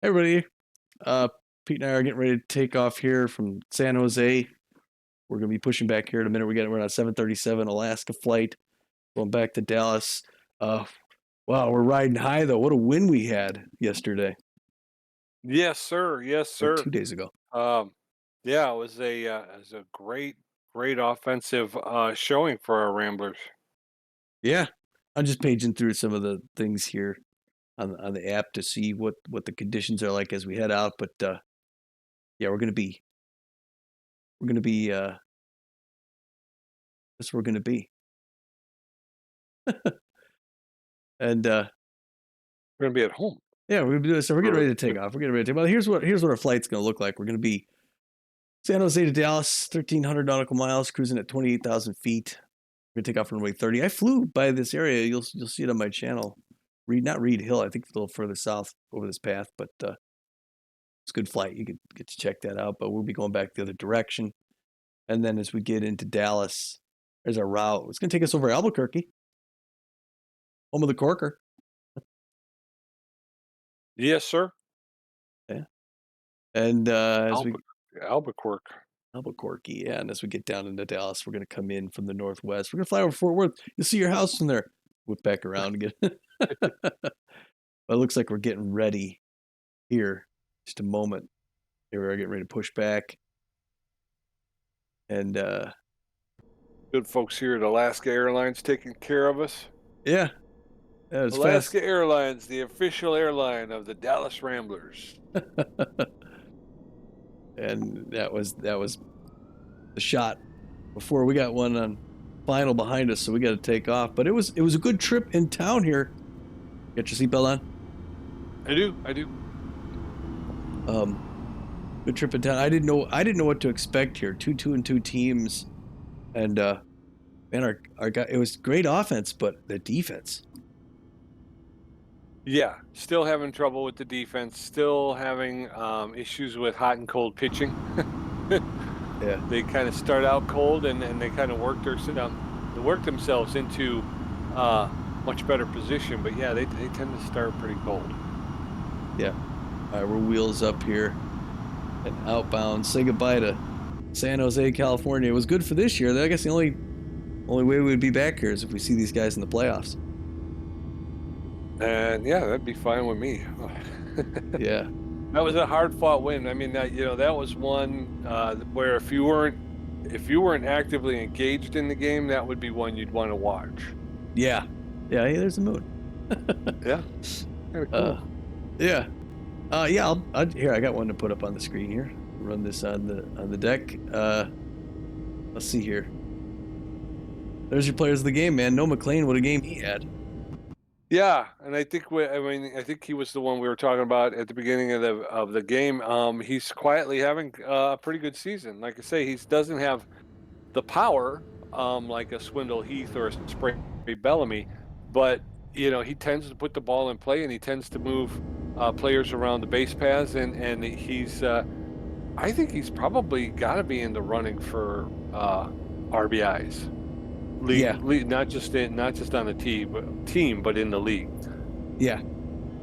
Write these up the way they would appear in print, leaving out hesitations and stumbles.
Hey, everybody. Uh, Pete and I are getting ready to take off here from San Jose. We're going to be pushing back here in a minute. We're on a 737 Alaska flight going back to Dallas. Uh, wow, we're riding high though. What a win we had yesterday Yes, sir. Yes, or sir. 2 days ago. Um, yeah, it was a great offensive showing for our Ramblers. Yeah, I'm just paging through some of the things here on the app to see what the conditions are like as we head out. But yeah, we're gonna be that's where we're gonna be. And We're gonna be at home. yeah, we're gonna be doing so. We're getting For, ready to take off. We're getting ready to take. Well, here's what our flight's gonna look like. We're gonna be San Jose to Dallas, 1,300 nautical miles, cruising at 28,000 feet. We're gonna take off runway 30. I flew by this area. You'll see it on my channel. Not Reed Hill. I think it's a little further south over this path, but it's a good flight. You could get to check that out. But we'll be going back the other direction. And then as we get into Dallas, there's our route. It's gonna take us over Albuquerque, home of the Corker. yes, sir. Yeah. And as we Albuquerque. Albuquerque, yeah. And as we get down into Dallas, we're gonna come in from the northwest. We're gonna fly over Fort Worth. You'll see your house from there. Whip back around again. But it looks like we're getting ready here. Just a moment. Here we are getting ready to push back. And Good folks here at Alaska Airlines taking care of us. yeah, that was fast. Alaska Airlines, the official airline of the Dallas Ramblers. And that was the shot before we got one on final behind us, so we got to take off. But it was a good trip in town here. Get your seatbelt I do. on. Good trip in town. I didn't know what to expect here. Two and two teams, and man, our guy. It was great offense, but the defense. Yeah, still having trouble with the defense. Still having issues with hot and cold pitching. Yeah, They kind of start out cold and they kind of they work themselves into much better position. But yeah, they tend to start pretty cold. yeah. All right, we're wheels up here and outbound. Say goodbye to San Jose, California. It was good for this year. I guess the only way we would be back here is if we see these guys in the playoffs. And yeah, that'd be fine with me. Yeah, That was a hard fought win. I mean, that was one where if you weren't actively engaged in the game, that would be one you'd want to watch. yeah, yeah. Hey, there's the moon. Yeah, kind of uh, cool. yeah, yeah. Here, I got one to put up on the screen here. Run this on the deck. Let's see here. There's your players of the game, man. No McLean, what a game he had. Yeah, and I think he was the one we were talking about at the beginning of the game. He's quietly having a pretty good season. Like I say, he doesn't have the power like a Swindle Heath or a Spray Bellamy, but he tends to put the ball in play and he tends to move players around the base paths, and he's I think he's probably got to be in the running for RBIs. Yeah, Not just on the team, but in the league. yeah,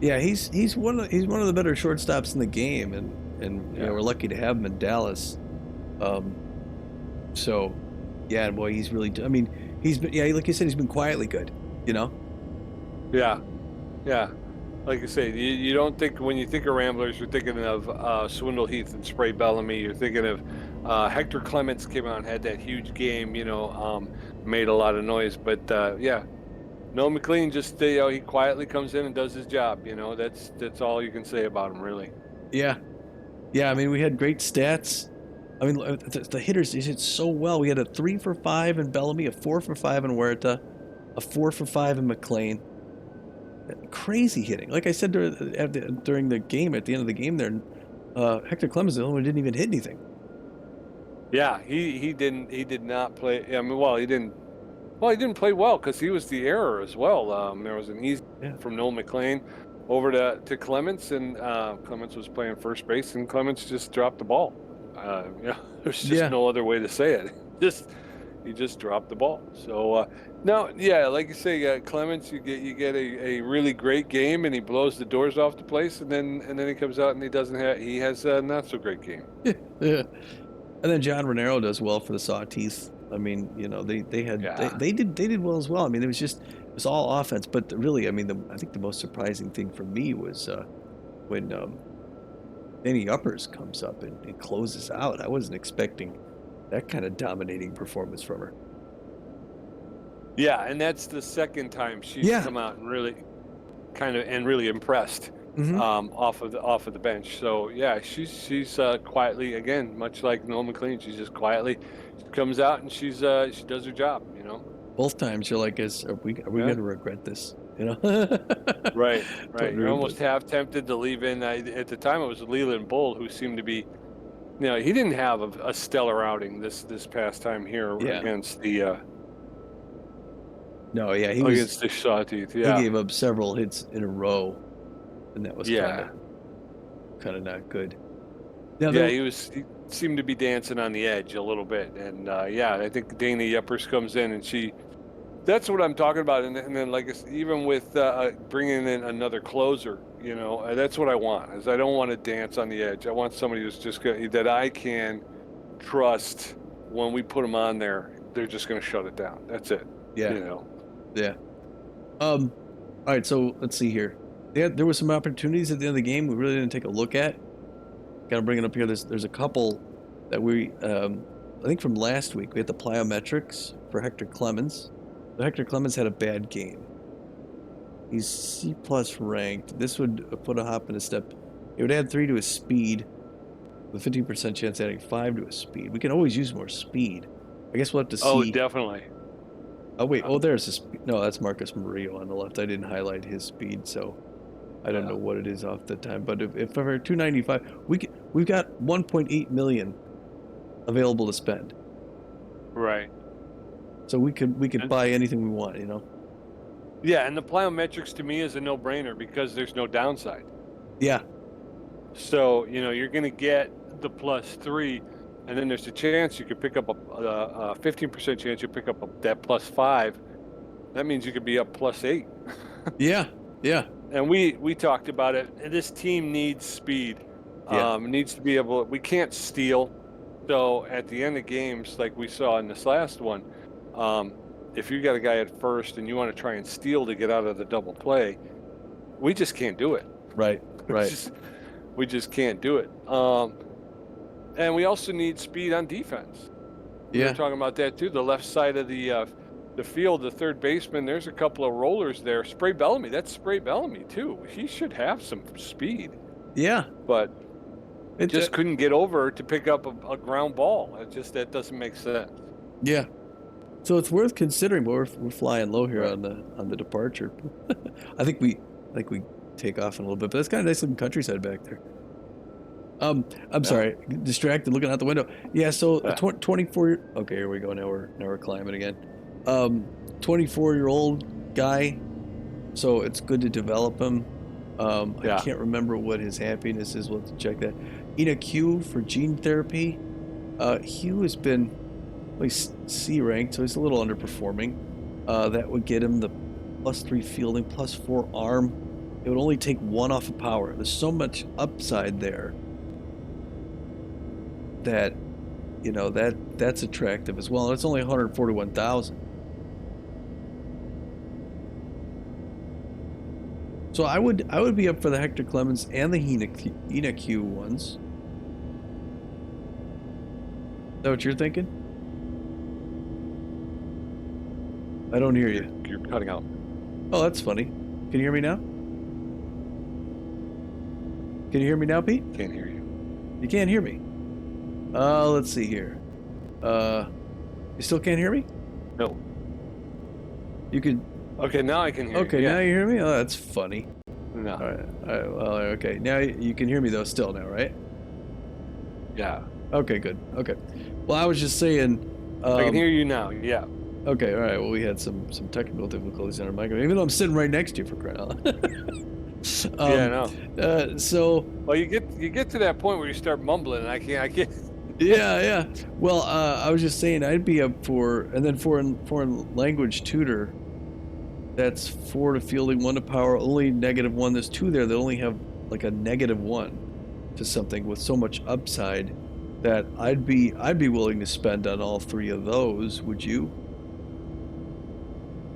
yeah. He's one of the better shortstops in the game, and Yeah. we're lucky to have him in Dallas. Um, so yeah, boy, he's really. I mean, he's been, yeah, like you said, he's been quietly good. You know. Yeah. Yeah. Like I say, you don't think when you think of Ramblers, you're thinking of Swindle Heath and Spray Bellamy. You're thinking of Hector Clements came out and had that huge game, made a lot of noise. But yeah, Noah McLean just he quietly comes in and does his job. That's all you can say about him, really. Yeah, yeah. I mean, we had great stats. I mean, the hitters they hit so well. We had a 3 for 5 in Bellamy, a 4 for 5 in Huerta, a 4 for 5 in McLean. Crazy hitting. Like I said during the game, at the end of the game, there, Hector Clemens, the only one who didn't even hit anything. Yeah, he did not play. I mean, he didn't play well because he was the error as well. There was an easy Yeah, from Noel McLean over to Clements, and Clements was playing first base, and Clements just dropped the ball. There's just yeah, no other way to say it. Just He just dropped the ball. So no, yeah, like you say, Clemens, you get a really great game, and he blows the doors off the place, and then he comes out and he has a not so great game. Yeah. And then John Renero does well for the Sawteeth. I mean, Yeah, they did well as well. I mean, it was all offense, but really, I mean, I think the most surprising thing for me was when Danny Uppers comes up and closes out. I wasn't expecting that kind of dominating performance from her. yeah, and that's the second time she's Yeah. come out and really impressed Hmm. off of the bench. So yeah, she's quietly, again, much like Norma McLean, she's just quietly, she comes out and she does her job. Both times you're like, are we Yeah. going to regret this? You know, Right, right. putting You're her, almost but half tempted to leave in. At the time, it was Leland Bull who seemed to be. He didn't have a stellar outing this past time here yeah, no, yeah, against the Sawteeth. he Yeah, gave up several hits in a row, and that was yeah, kind of not good. Now yeah. there, He seemed to be dancing on the edge a little bit, and yeah, I think Dana Yepers comes in and she. That's what I'm talking about, and then like even with bringing in another closer, that's what I want. Is I don't want to dance on the edge. I want somebody who's just that I can trust when we put them on there. They're just going to shut it down. That's it. yeah, You know. yeah. All right, so let's see here. There were some opportunities at the end of the game we really didn't take a look at. Got to bring it up here. There's a couple that I think from last week we had the plyometrics for Hector Clemens. So Hector Clemens had a bad game. He's C plus ranked. This would put a hop in his step. It would add 3 to his speed, with 15% chance adding 5 to his speed. We can always use more speed. I guess we'll have to Oh, see. definitely. Oh wait, oh there's his. No, that's Marcus Murillo on the left. I didn't highlight his speed, so I don't Yeah. know what it is off the time. But if we're 295, we've got 1.8 million available to spend, Right. so we could And buy anything we want. You know. yeah, and the plyometrics to me is a no-brainer because there's no downside. Yeah. So, you're going to get the +3, and then there's a chance you could pick up a 15% chance you pick up that +5. That means you could be up +8. Yeah. Yeah. And we talked about it. This team needs speed. Yeah. Needs to be able. We can't steal. So at the end of games, like we saw in this last one, if you got a guy at first and you want to try and steal to get out of the double play, we just can't do it. Right. Right. We just can't do it. And we also need speed on defense. We were Yeah. talking about that too. The left side of the field, the third baseman. There's a couple of rollers there. Spray Bellamy. That's Spray Bellamy too. He should have some speed, Yeah. but It's just couldn't get over to pick up a ground ball. That doesn't make sense. yeah. So it's worth considering, but we're flying low here Right. on the departure. I think we take off in a little bit, but that's kind of nice looking countryside back there. I'm Yeah. sorry, distracted looking out the window. Yeah, so a Yeah. 24. Okay, here we go. Now we're climbing again. 24-year-old guy. So it's good to develop him. I Yeah. can't remember what his happiness is. We'll have to check that. Ina Q for gene therapy. Hugh has been C ranked, so he's a little underperforming. That would get him the +3 fielding, +4 arm. It would only take 1 off of power. There's so much upside there that that's attractive as well. And it's only 141,000. So I would be up for the Hector Clemens and the Ina Q ones. Is that what you're thinking? I don't hear you. You're cutting out. Oh, that's funny. Can you hear me now? Can you hear me now, Pete? Can't hear you. You can't hear me. Let's see here. You still can't hear me? No. You could. Okay, now I can hear Okay, you. now Yeah. you hear me? Oh, that's funny. No. All right. Well, okay. Now you can hear me though, still now, right? Yeah. Okay, good. Okay. Well, I was just saying. I can hear you now. Yeah. Okay. All right. Well, we had some technical difficulties on our microphone, even though I'm sitting right next to you for crying out loud. Yeah. No. So Well, you get to that point where you start mumbling, and I can't. Yeah, yeah. Well, I was just saying I'd be up for, and then foreign language tutor. That's 4 to fielding, 1 to power, only -1. There's 2 there that only have like a -1 to something with so much upside that I'd be willing to spend on all 3 of those. Would you?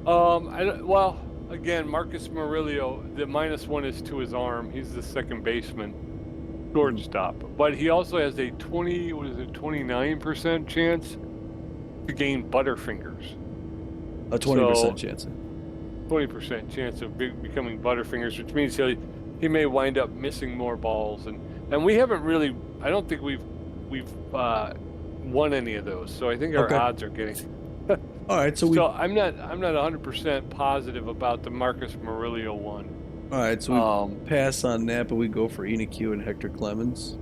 I don't, well, again, Marcus Murillo, the -1 is to his arm. He's the second baseman, Mhm. shortstop, but he also has a 20, what is it, 29% chance to gain Butterfingers. A 20% So chance. 20% chance of becoming Butterfingers, which means he may wind up missing more balls, and we haven't really. I don't think we've won any of those. So I think our Okay. odds are getting. All right. So we So I'm not 100% positive about the Marcus Murillo one. all right. So we Um, pass on that, but we go for Enoch and Hector Clemens.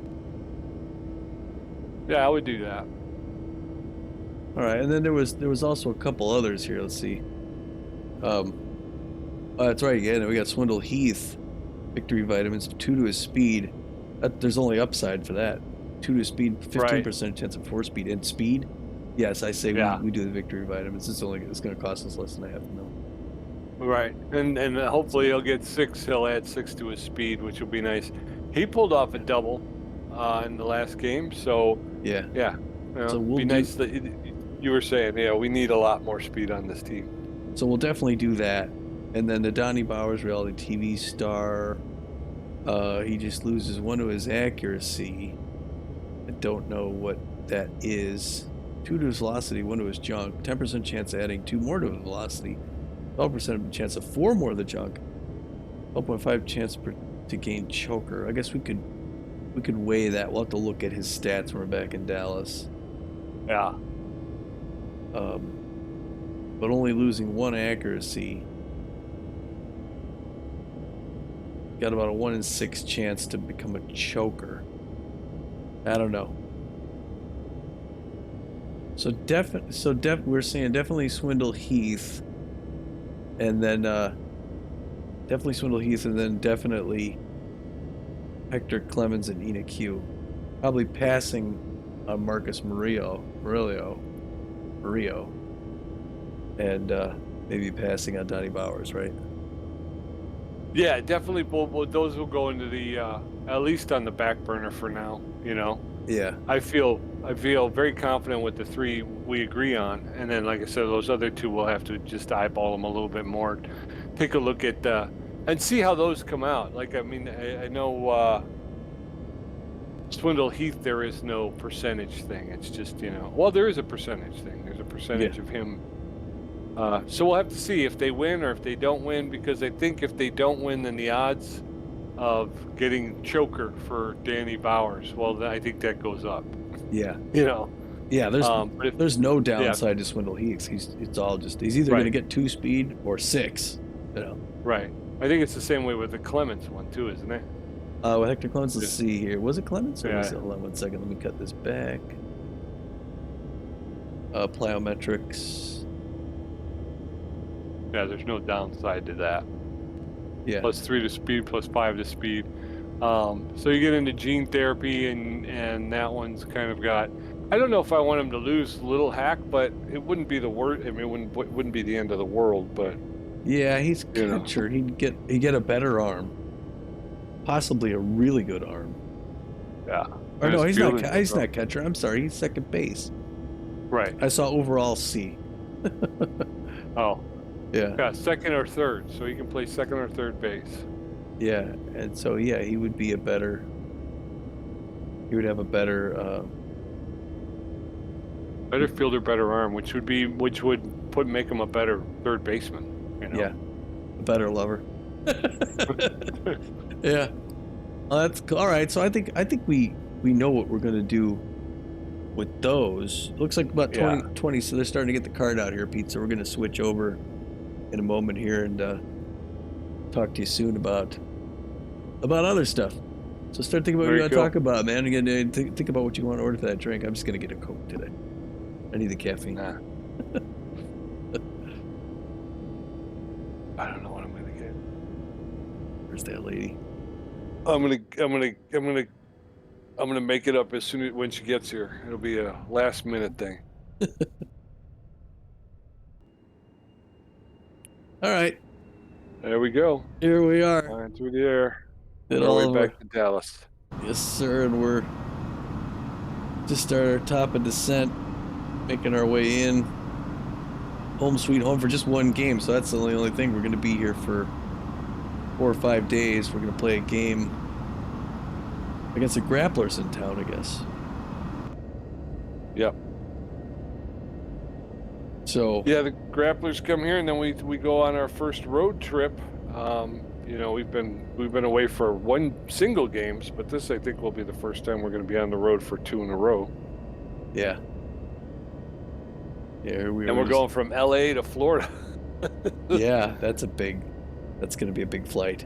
yeah, I would do that. All right. And then there was also a couple others here. Let's see. Um, that's right. Yeah, we got Swindle Heath, victory vitamins, 2 to his speed. There's only upside for that. 2 to his speed, Right. 15% chance of 4 speed and speed. Yes, I say we, Yeah. we do the victory vitamins. It's going to cost us less than a half a mil. Right. And hopefully he'll get 6. He'll add 6 to his speed, which will be nice. He pulled off a double in the last game, so Yeah. yeah, So we'll be do. nice that you were saying, yeah, we need a lot more speed on this team. So we'll definitely do that. And then the Donnie Bowers reality TV star. He just loses 1 to his accuracy. I don't know what that is. 2 to his velocity, 1 to his junk. 10% chance of adding 2 more to his velocity. 12% chance of 4 more of the junk. 12.5 chance to gain choker. I guess we could weigh that. We'll have to look at his stats when we're back in Dallas. Yeah. But only losing 1 accuracy. Got about a 1 in 6 chance to become a choker. I don't know. So we're saying definitely Swindle Heath, and then definitely Swindle Heath, and then definitely Hector Clemens and Enoch Q. Probably passing on Marcus Murillo, and maybe passing on Donnie Bowers, right? Yeah, definitely. Those will go into the at least on the back burner for now. Yeah, I feel very confident with the 3 we agree on, and then, like I said, those other 2 we'll have to just eyeball them a little bit more, take a look at and see how those come out. Like, I mean, I know Swindle Heath, there is no percentage thing. It's just, well, there is a percentage thing. There's a yeah, percentage of him. So we'll have to see if they win or if they don't win, because I think if they don't win, then the odds of getting choker for Danny Bowers, well, I think that goes up. yeah, You know, yeah. There's but if there's no yeah, downside to Swindle Heath. It's all just he's either going to right, get 2 speed or 6. You know. right. I think it's the same way with the Clemens one too, isn't it? With Hector Clemens, let's Just see here. Was it Clemens or was yeah, it? Hold on 1 second. Let me cut this back. Plyometrics. yeah. There's no downside to that. Yeah, +3 to speed, +5 to speed. So you get into gene therapy, and that one's kind of got. I don't know if I want him to lose Little Hack, but it wouldn't be the worst. I mean, it wouldn't be the end of the world, but yeah. He's you know, catcher. He'd get a better arm, possibly a really good arm. yeah. Or And no, his he's not. fielding goes He's up. not catcher. I'm sorry. He's second base. Right. I saw overall C. Oh, Yeah, yeah, second or third, so he can play second or third base. yeah. And so yeah, he would be a better. He would have a better. Better fielder, better arm, which would make him a better third baseman. Yeah, a better lover. Yeah. Well, that's all right. So I think we know what we're gonna do with those. Looks like about Yeah. 20. So they're starting to get the card out here, Pete. So we're gonna switch over in a moment here and talk to you soon about other stuff. So start thinking about what you Very want to cool. talk about, man. Again, think about what you want to order for that drink. I'm just gonna get a Coke today. I need the caffeine. Nah, I don't know what I'm gonna get. Where's that lady? I'm gonna I'm gonna make it up as soon as when she gets here. It'll be a last minute thing. All right, There we go. here we are. Flying through the air Did on our way all of our back to Dallas. yes, sir, and we're just started our top of descent, making our way in. Home sweet home for just one game, so that's the only thing. We're going to be here for 4 or 5 days. We're going to play a game against the Grapplers in town, I guess. Yep. So Yeah, the Grapplers come here, and then we go on our first road trip. You know, we've been away for one single games, but this I think will be the first time we're going to be on the road for 2 in a row. yeah, here we And we're going from LA to Florida. Yeah, that's going to be a big flight.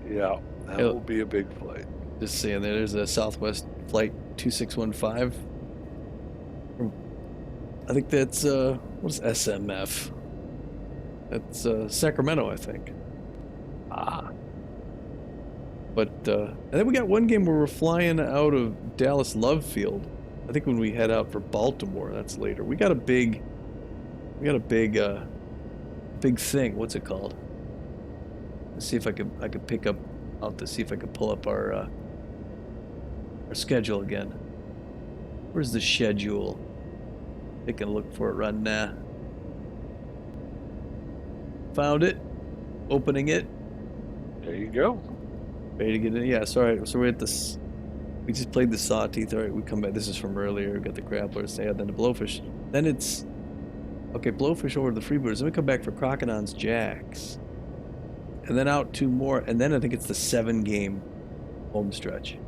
Yeah, that will be a big flight. Just saying, there's a Southwest flight 2615. I think that's what's SMF? That's Sacramento, I think. But and then we got one game where we're flying out of Dallas Love Field. I think when we head out for Baltimore, that's later. We got a big thing. What's it called? Let's see if I could pick up. I'll have to see if I could pull up our schedule again. Where's the schedule? I can look for it right now. Found it. Opening it. There you go. Ready to get in? Yeah, sorry. So we're at this. We just played the Sawteeth. All right, we come back. This is from earlier. We got the Grapplers. Yeah, then the Blowfish. Then it's okay. Blowfish over to the Freebooters. Then we come back for Crocodons Jacks, and then out 2 more. And then I think it's the 7-game home stretch.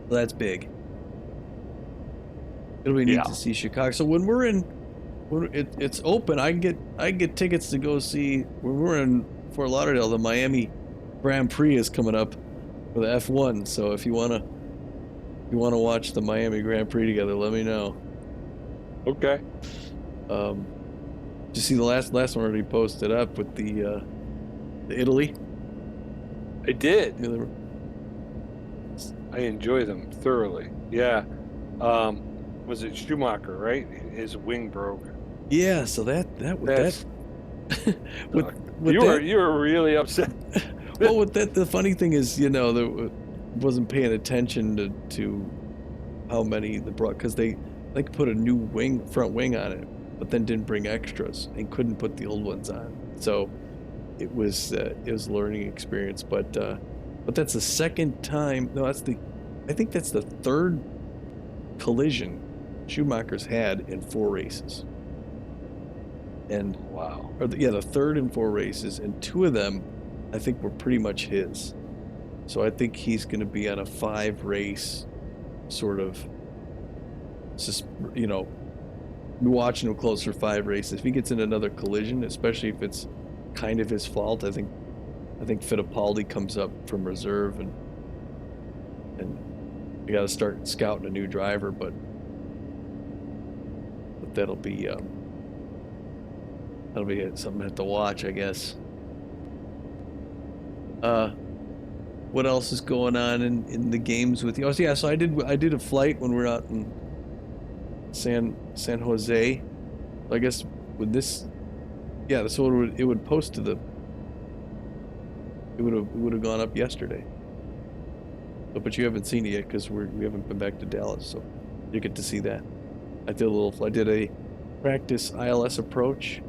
So that's big. It'll be neat to see Chicago. So when we're in, when it's open, I can get tickets to go see. When we're in Fort Lauderdale, the Miami Grand Prix is coming up for the F1. So if you wanna watch the Miami Grand Prix together, let me know. Okay. Did you see the last one already posted up with the Italy? I did. Yeah, I enjoy them thoroughly. Yeah. Was it Schumacher, right? His wing broke. yeah, so that with you were really upset. well, with that, the funny thing is, you know, wasn't paying attention to how many they brought, because they put a new front wing on it, but then didn't bring extras and couldn't put the old ones on. So it was a learning experience. But that's the second time. No, I think that's the 3rd collision Schumacher's had in 4 races. And wow. the 3rd in 4 races, and 2 of them I think were pretty much his. So I think he's going to be on a 5-race sort of, you know, watching him close for 5 races. If he gets in another collision, especially if it's kind of his fault, I think Fittipaldi comes up from reserve, and we got to start scouting a new driver. But that'll be something to have to watch, I guess. What else is going on in the games with you? Oh, yeah, so I did a flight when we were out in San Jose. I guess with this, yeah, so it would post to the. It would have gone up yesterday. But you haven't seen it yet because we haven't been back to Dallas, so you get to see that. I did a practice ILS approach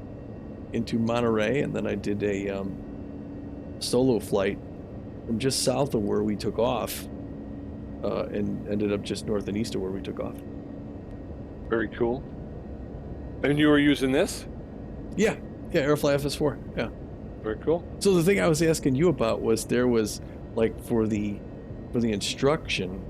into Monterey, and then I did a solo flight from just south of where we took off, and ended up just north and east of where we took off. Very cool. And you were using this? Yeah, Airfly FS4. Yeah. Very cool. So the thing I was asking you about was there was like for the instruction,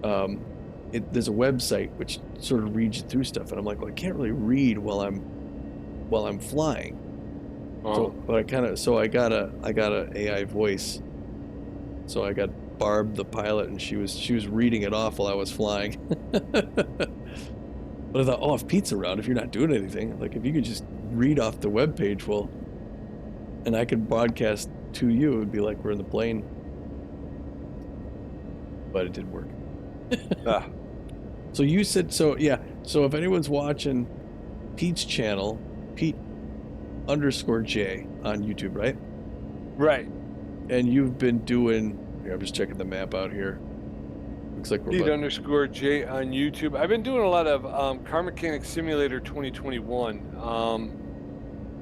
there's a website which sort of reads you through stuff, and I'm like, well, I can't really read while I'm flying. So, but I got a AI voice. So I got Barb, the pilot, and she was reading it off while I was flying. But I thought, oh, if Pete's around, if you're not doing anything, like if you could just read off the webpage, well, and I could broadcast to you, it would be like we're in the plane but it didn't work. Ah, So you said so yeah. So if anyone's watching Pete's channel, Pete_J on YouTube, right? right. And you've been doing. Here, I'm just checking the map out here. Looks like we're Pete about. underscore J on YouTube. I've been doing a lot of Car Mechanic Simulator 2021.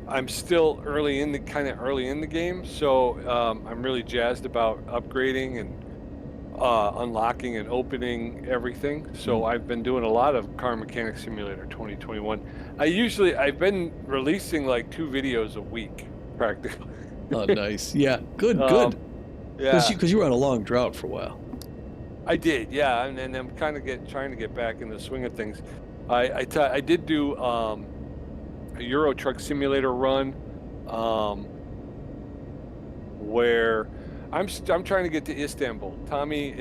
I'm still kind of early in the game, so I'm really jazzed about upgrading and unlocking and opening everything. So Mhm. I've been doing a lot of Car Mechanic Simulator 2021. I've been releasing like 2 videos a week practically. Oh, nice. Yeah, good, good. um, Because yeah, you were on a long drought for a while. I did. Yeah, and I'm kind of trying to get back in the swing of things. I did do a Euro Truck Simulator run. Um, where I'm trying to get to Istanbul. Tommy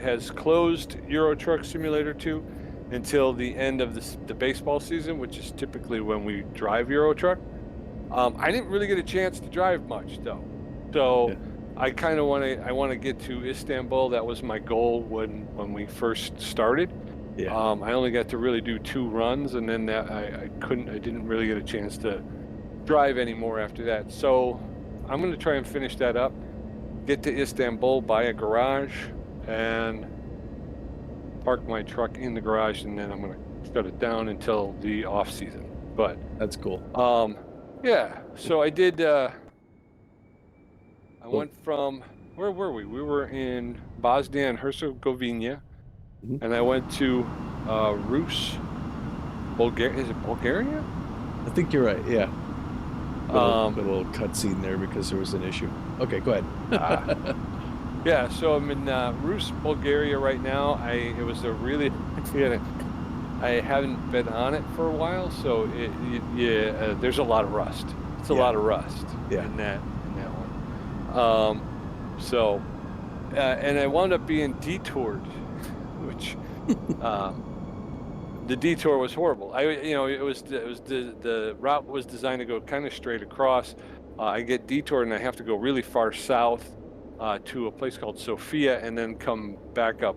has closed Euro Truck Simulator 2 until the end of the baseball season, which is typically when we drive Euro Truck. I didn't really get a chance to drive much though, Yeah, so I want to get to Istanbul. That was my goal when we first started. yeah. I only got to really do 2 runs, and then I didn't really get a chance to drive anymore after that. So I'm going to try and finish that up, get to Istanbul, buy a garage, and park my truck in the garage, and then I'm going to shut it down until the off season. But That's cool. um, yeah, so I did. I So, went from where were we? We were in Bosnia and Herzegovina, mhm. and I went to Rus, Bulgaria. Is it Bulgaria? I think you're right. Yeah, Um, got a little cutscene there because there was an issue. Okay, go ah, ahead. yeah. So I'm in Rus, Bulgaria right now. It was a really I haven't been on it for a while, so yeah, there's a lot of rust. It's a Yeah, lot of rust yeah, in that one. So and I wound up being detoured, which um, the detour was horrible. The route was designed to go kind of straight across. I get detoured and I have to go really far south to a place called Sofia, and then come back up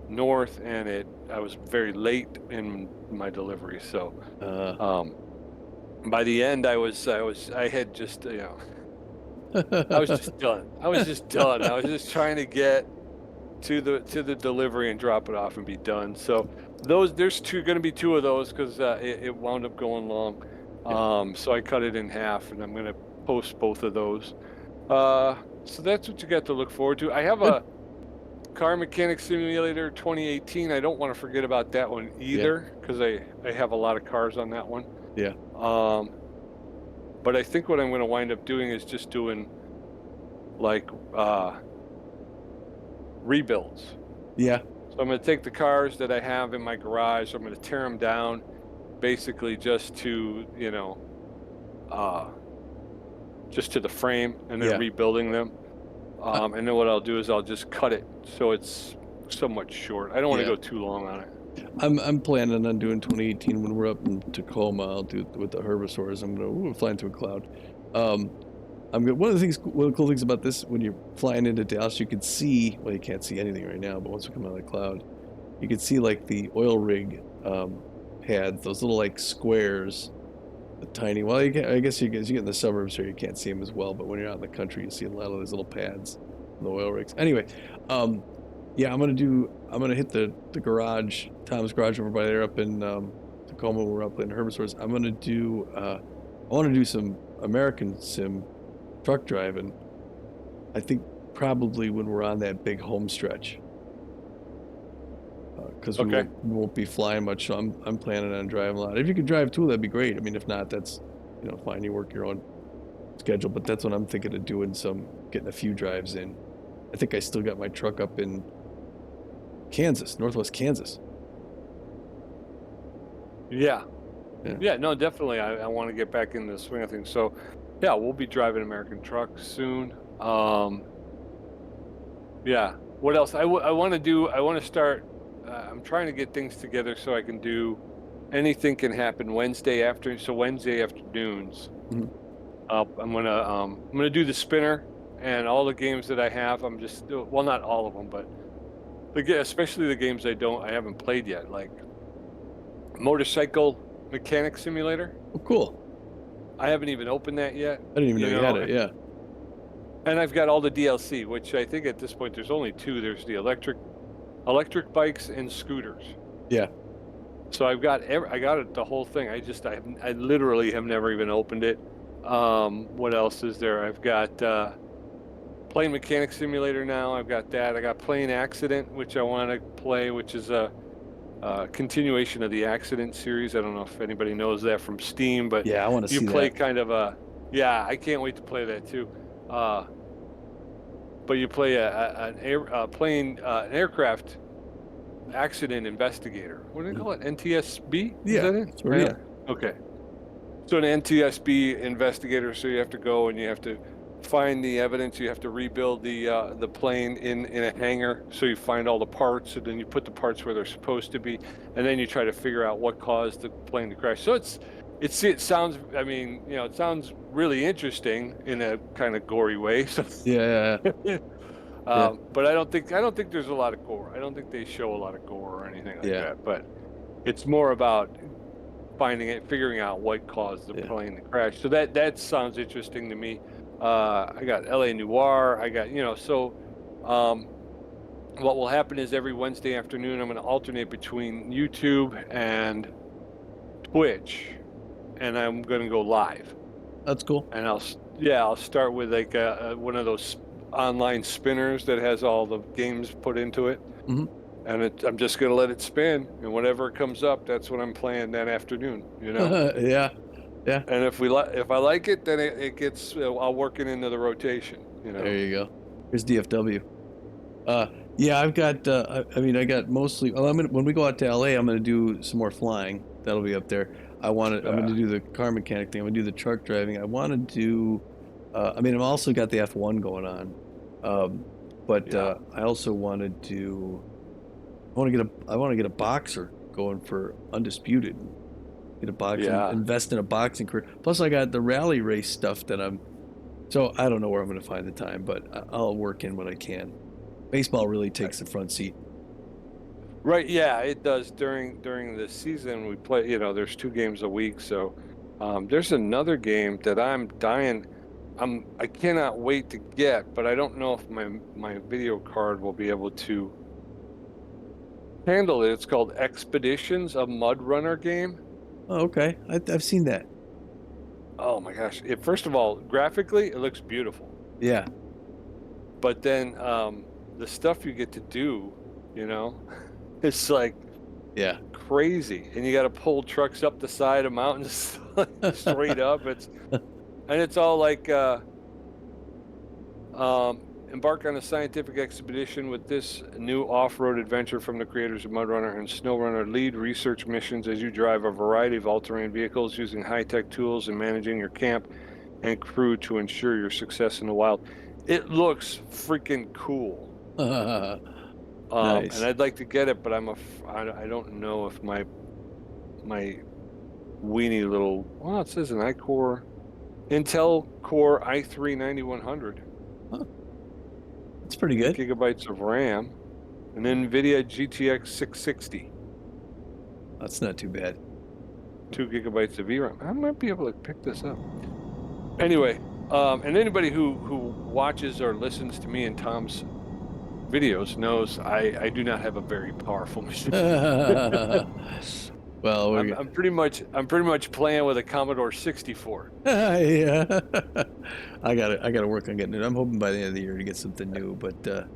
north. And I was very late in my delivery, so uh, um, by the end I had just I was just done. I was just done. I was just trying to get to the delivery and drop it off and be done. So there's going to be 2 of those because it wound up going long. yeah, So I cut it in half, and I'm going to post both of those. Uh, so that's what you got to look forward to. I have good. a Car Mechanic Simulator 2018. I don't want to forget about that one Yeah, either because I have a lot of cars on that one. yeah, Um, but I think what I'm going to wind up doing is just doing like rebuilds. yeah, So I'm going to take the cars that I have in my garage. I'm going to tear them down, basically uh, just to the frame, and then yeah. rebuilding them. Uh, And then what I'll do is I'll just cut it so it's somewhat short. I don't want to yeah. go too long on it. I'm planning on doing 2018 when we're up in Tacoma. I'll do it with the herbivores. We're flying to a cloud. Um, I'm good. One of the cool things about this, when you're flying into Dallas, you can see. Well, you can't see anything right now, but once we come out of the cloud, you can see like the oil rig pads, those little like squares, the tiny. Well, I guess you get in the suburbs here, you can't see them as well. But when you're out in the country, you see a lot of those little pads, on the oil rigs. Anyway, um, yeah, I'm gonna hit the garage, Tom's garage over by there up in Tacoma, where we're out playing herbivores. I'm gonna do. I want to do some American sim truck driving. I think probably when we're on that big home stretch, because Okay. we won't be flying much. So I'm planning on driving a lot. If you could drive too, that'd be great. I mean, if not, that's fine. You work your own schedule, but that's what I'm thinking of doing. Getting a few drives in. I think I still got my truck up in Kansas, Northwest Kansas. Yeah. Yeah, Yeah. No, definitely. I want to get back in the swing of things. So, yeah, we'll be driving American trucks soon. Yeah. What else? I want to do. I want to start. I'm trying to get things together so I can do anything can happen Wednesday after. So Wednesday afternoons. mhm. I'm gonna do the spinner and all the games that I have. I'm just well, not all of them, but especially the games I haven't played yet, like Motorcycle Mechanic Simulator. Oh, cool. I haven't even opened that yet. I didn't even know you had it. Yeah. And I've got all the DLC, which I think at this point there's only two. There's the electric bikes and scooters. Yeah. So I got it, the whole thing. I literally have never even opened it. What else is there? I've got Plane Mechanic Simulator now. I've got that. I got Plane Accident, which I want to play, which is a continuation of the Accident series. I don't know if anybody knows that from Steam, but Yeah, I want to you see play that. kind of a, yeah, I can't wait to play that too. But you play an aircraft accident investigator. What do they call it? NTSB? Is Yeah. that it? Sure, yeah. Okay. So an NTSB investigator, so you have to go and you have to find the evidence. You have to rebuild the plane in a hangar. So you find all the parts, and then you put the parts where they're supposed to be, and then you try to figure out what caused the plane to crash. So it sounds. I mean, it sounds really interesting in a kind of gory way. So, Yeah. Yeah. but I don't think there's a lot of gore. I don't think they show a lot of gore or anything like Yeah. that. But it's more about figuring out what caused the plane to crash. So that sounds interesting to me. I got LA Noire. I got, so what will happen is every Wednesday afternoon, I'm going to alternate between YouTube and Twitch, and I'm going to go live. That's cool. And I'll start with like one of those online spinners that has all the games put into it. Mm-hmm. And I'm just going to let it spin, and whatever comes up, that's what I'm playing that afternoon, Yeah. And if I like it, then it gets, I'll work it into the rotation, There you go. Here's DFW. Yeah, I've got, I got mostly, well, when we go out to LA, I'm going to do some more flying. That'll be up there. I'm going to do the car mechanic thing. I'm going to do the truck driving. I want to do, I've also got the F1 going on. But I also want to do, I want to get a boxer going for undisputed. Get a boxing, invest in a boxing career. Plus, I got the rally race stuff so I don't know where I'm going to find the time, but I'll work in what I can. Baseball really takes the front seat. Right, yeah, it does. During the season, we play, there's 2 games a week. So there's another game that I'm dying. I cannot wait to get, but I don't know if my video card will be able to handle it. It's called Expeditions, a Mud Runner game. Oh, okay. I've seen that. Oh my gosh. First of all, graphically, it looks beautiful. Yeah. But then the stuff you get to do, it's like crazy. And you got to pull trucks up the side of mountains straight up. It's all like embark on a scientific expedition with this new off-road adventure from the creators of Mud Runner and Snow Runner. Lead research missions as you drive a variety of all-terrain vehicles using high-tech tools and managing your camp and crew to ensure your success in the wild. It looks freaking cool. Nice. And I'd like to get it, but I don't know if my weenie little, it says an Intel Core i3 9100. Huh. That's pretty good. 8 gigabytes of RAM, an NVIDIA GTX 660. That's not too bad. 2 gigabytes of VRAM. I might be able to pick this up. Anyway, and anybody who watches or listens to me and Tom's videos knows I do not have a very powerful machine. Well, I'm pretty much playing with a Commodore 64. Yeah. I gotta work on getting it. I'm hoping by the end of the year to get something new, but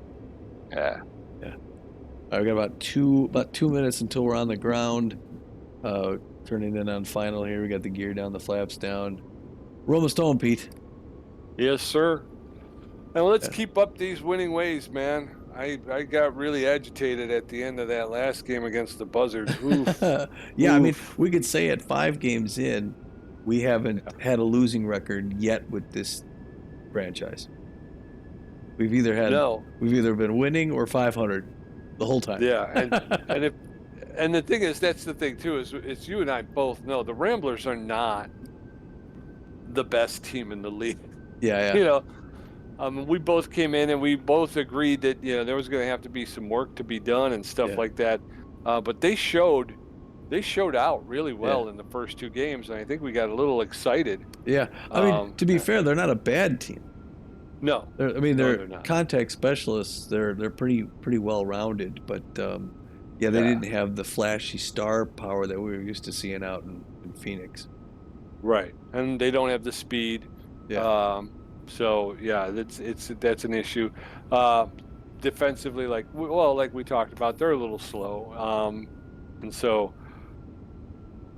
yeah. I've got about two minutes until we're on the ground. Turning in on final here. We got the gear down, the flaps down. Roll stone, Pete. Yes, sir. And let's keep up these winning ways, man. I got really agitated at the end of that last game against the Buzzards. Oof. Yeah, Oof. we could say at 5 games in, we haven't had a losing record yet with this franchise. We've either been winning or 500 the whole time. Yeah, and the thing is, that's the thing too, is you and I both know the Ramblers are not the best team in the league. Yeah. We both came in and we both agreed that there was going to have to be some work to be done and stuff Yeah, like that. But they showed out really yeah, well in the first two games, and I think we got a little excited. yeah. I mean, to be Yeah. fair, they're not a bad team. No, I mean, no, they're they're not. contact specialists. They're pretty well rounded, but yeah, they Yeah, didn't have the flashy star power that we were used to seeing out in Phoenix. right. And they don't have the speed. Yeah, Um, so yeah, that's an issue. Uh, Defensively, like we talked about, they're a little slow. And so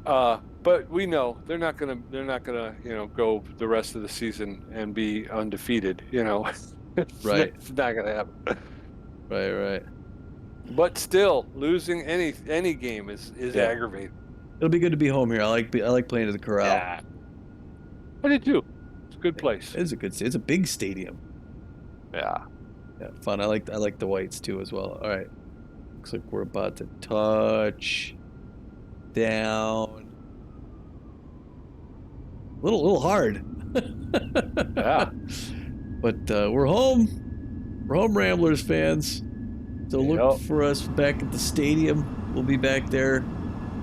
but we know they're not gonna go the rest of the season and be undefeated. right, It's not gonna happen. right. But still, losing any game is Yeah, aggravating. it'll be good to be home here. I like playing at the Corral. Yeah, I did too. It's a good place. It's a good. It's a big stadium. Yeah. Yeah, fun. I like the whites too as well. All right, looks like we're about to touch down. A little hard. Yeah. But we're home. We're home, Ramblers fans. So look Yep. for us back at the stadium. We'll be back there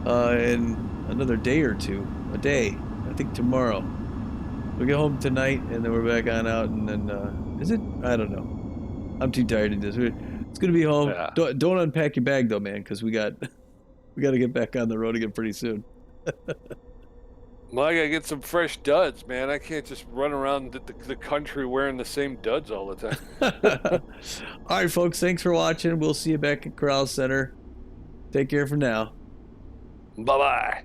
in another day or two. A day, I think tomorrow. We'll get home tonight, and then we're back on out. And then is it? I don't know. I'm too tired to do this. It's gonna be home. Yeah. Don't unpack your bag though, man, because we got to get back on the road again pretty soon. Well, I gotta get some fresh duds, man. I can't just run around the country wearing the same duds all the time. All right, folks. Thanks for watching. We'll see you back at Corral Center. Take care for now. Bye bye.